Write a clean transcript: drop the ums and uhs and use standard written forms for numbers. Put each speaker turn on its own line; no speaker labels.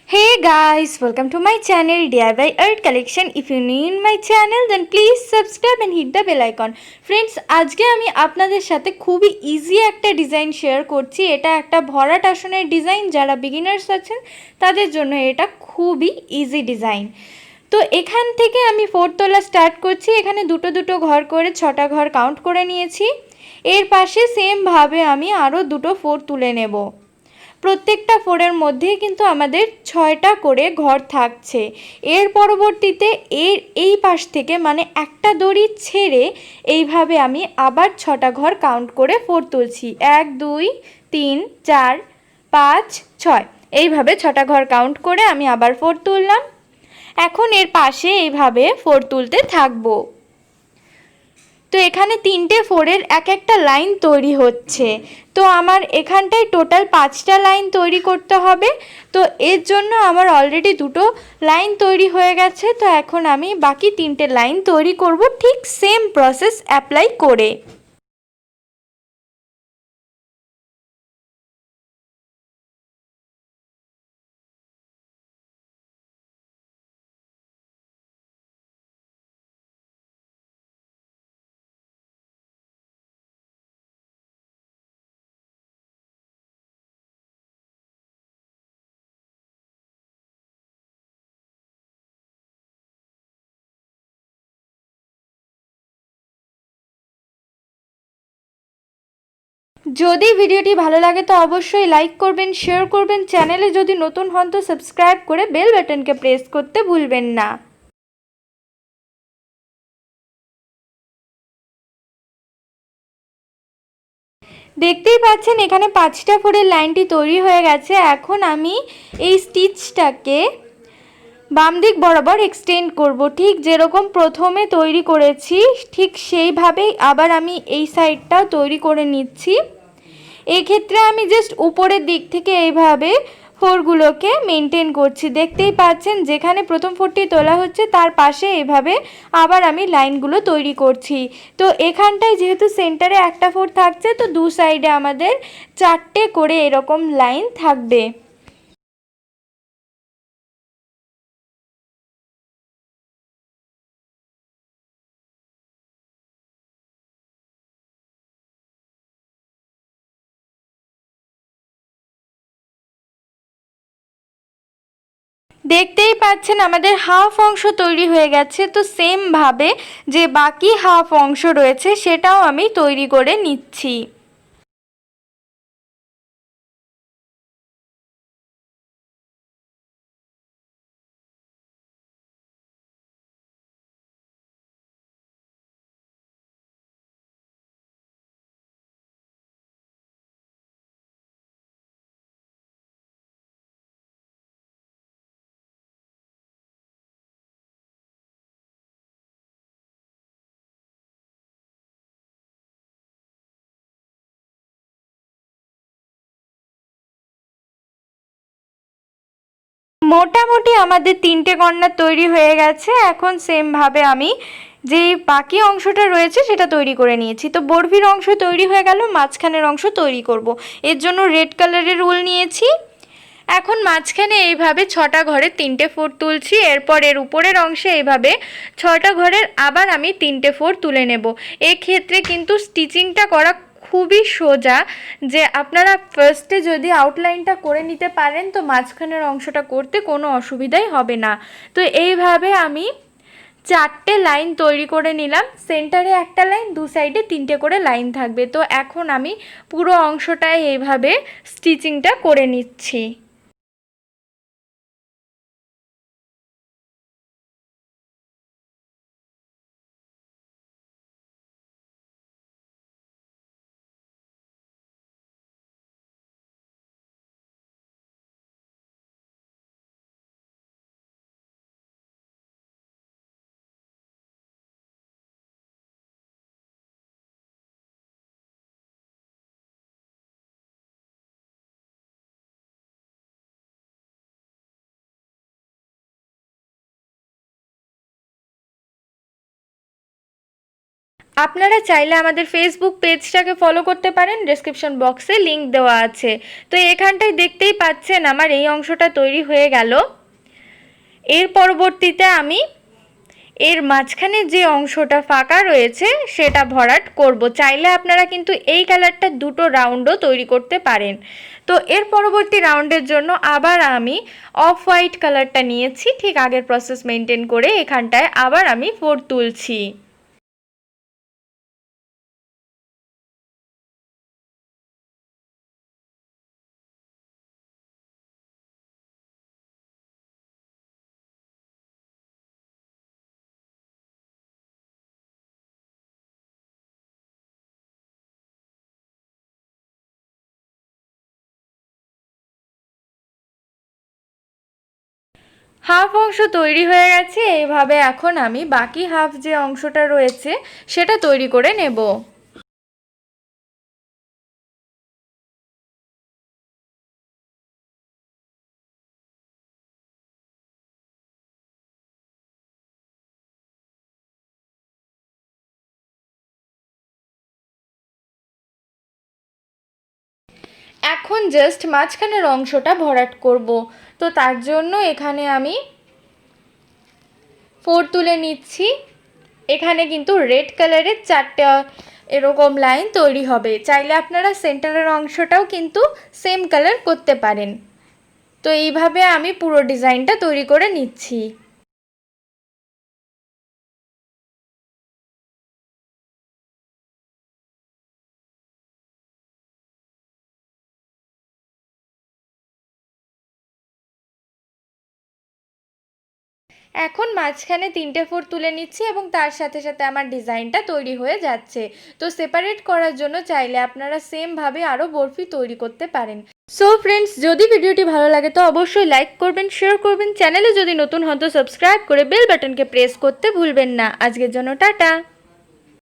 Hey guys, welcome to my channel DIY Art Collection. If you're new in my channel then please subscribe and hit the bell icon. Friends, আজকে আমি আপনাদের সাথে খুবই easy একটা design share করছি। এটা একটা ভরাট আসনের ডিজাইন। যারা বিগিনার্স আছেন তাদের জন্য এটা খুবই ইজি ডিজাইন। তো এখান থেকে আমি 4 তলা স্টার্ট করছি। এখানে দুটো দুটো ঘর করে 6টা ঘর কাউন্ট করে নিয়েছি। এর পাশে সেম ভাবে আমি আরো দুটো 4 তুলে নেব। প্রত্যেকটা 4-এর মধ্যেই কিন্তু আমাদের 6টা করে ঘর থাকছে। এর পরবর্তীতে এই পাশ থেকে মানে একটা দড়ি ছেড়ে এইভাবে আমি আবার 6টা ঘর কাউন্ট করে 4 তুলছি। 1 2 3 4 5 6 এইভাবে 6টা ঘর কাউন্ট করে আমি আবার 4 তুললাম। এখন এর পাশে এইভাবে 4 তুলতে থাকবো। তো এখানে 3টে 4-এর এক একটা লাইন তৈরি হচ্ছে। তো আমার এখানটায় টোটাল 5টা লাইন তৈরি করতে হবে। তো এর জন্য আমার অলরেডি দুটো লাইন তৈরি হয়ে গেছে। তো এখন আমি বাকি 3টে লাইন তৈরি করব ঠিক সেম প্রসেস অ্যাপ্লাই করে। যদি ভিডিওটি ভালো লাগে তো অবশ্যই লাইক করবেন, শেয়ার করবেন। চ্যানেলে যদি নতুন হন তো সাবস্ক্রাইব করে বেল বাটনকে প্রেস করতে ভুলবেন না। দেখতেই পাচ্ছেন এখানে 5টা 4-এর লাইনটি তৈরি হয়ে গেছে। এখন আমি এই স্টিচটাকে বাম দিক বরাবর এক্সটেন্ড করব। ঠিক যেরকম প্রথমে তৈরি করেছি ঠিক সেইভাবেই আবার আমি এই সাইডটাও তৈরি করে নিচ্ছি। এই ক্ষেত্রে আমি জাস্ট উপরের দিক থেকে এইভাবে 4গুলোকে মেনটেন করছি। দেখতেই পাচ্ছেন যেখানে প্রথম 4টি তোলা হচ্ছে তার পাশে এইভাবে আবার আমি লাইনগুলো তৈরি করছি। তো এখানটায় যেহেতু সেন্টারে একটা 4 থাকছে তো দু সাইডে আমাদের 4টে করে এরকম লাইন থাকবে। দেখতেই পাচ্ছেন আমাদের হাফ অংশ তৈরি হয়ে গেছে। তো সেম ভাবে যে বাকি হাফ অংশ রয়েছে সেটাও আমি তৈরি করে নিচ্ছি। মোটামুটি আমাদের 3টে কর্নার তৈরি হয়ে গেছে। এখন সেম ভাবে আমি যে বাকি অংশটা রয়েছে সেটা তৈরি করে নিয়েছি। তো বরফির অংশ তৈরি হয়ে গেল, মাঝখানের অংশ তৈরি করব। এর জন্য রেড কালারের উল নিয়েছি। এখন মাঝখানে এইভাবে 6টা ঘরের 3টে 4 তুলছি। এরপর এর উপরের অংশে এইভাবে 6টা ঘরের আবার আমি 3টে 4 তুলে নেব। এক্ষেত্রে কিন্তু স্টিচিংটা করা খুবই সোজা। যে আপনারা ফার্স্টে যদি আউটলাইনটা করে নিতে পারেন তো মাঝখানের অংশটা করতে কোনো অসুবিধাই হবে না। তো এইভাবে আমি 4টে লাইন তৈরি করে নিলাম। সেন্টারে একটা লাইন, দু সাইডে 3টে করে লাইন থাকবে। তো এখন আমি পুরো অংশটায় এইভাবে স্টিচিংটা করে নিচ্ছি। আপনারা চাইলে আমাদের ফেসবুক পেজটাকে ফলো করতে পারেন, ডেসক্রিপশন বক্সে লিংক দেওয়া আছে। তো এখানটায় দেখতেই পাচ্ছেন আমার এই অংশটা তৈরি হয়ে গেল। এর পরবর্তীতে আমি এর মাঝখানে যে অংশটা ফাঁকা রয়েছে সেটা ভরাট করব। চাইলে আপনারা কিন্তু এই কালারটা দুটো রাউন্ডও তৈরি করতে পারেন। তো এর পরবর্তী রাউন্ডের জন্য আবার আমি অফ হোয়াইট কালারটা নিয়েছি, ঠিক আগের প্রসেস মেনটেন করে এখানটায় আবার আমি 4 তুলছি। হাফ অংশ তৈরি হয়ে গেছে। এইভাবে এখন আমি বাকি হাফ যে অংশটা রয়েছে সেটা তৈরি করে নেব। এখন জাস্ট মাঝখানের অংশটা ভরাট করব। তো তার জন্য এখানে আমি 4 তুলে নিচ্ছি। এখানে কিন্তু রেড কালারের 4টে এরকম লাইন তৈরি হবে। চাইলে আপনারা সেন্টারের অংশটাও কিন্তু সেম কালার করতে পারেন। তো এইভাবে আমি পুরো ডিজাইনটা তৈরি করে নিচ্ছি। এখন মাঝখানে 3টে 4 তুলে নিচ্ছি এবং তার সাথে সাথে আমার ডিজাইনটা তৈরি হয়ে যাচ্ছে। তো সেপারেট করার জন্য চাইলে আপনারা সেমভাবে আরও বরফি তৈরি করতে পারেন। সো ফ্রেন্ডস, যদি ভিডিওটি ভালো লাগে তো অবশ্যই লাইক করবেন, শেয়ার করবেন, চ্যানেলে যদি নতুন হন তো সাবস্ক্রাইব করে বেল বাটনকে প্রেস করতে ভুলবেন না। আজকের জন্য টাটা।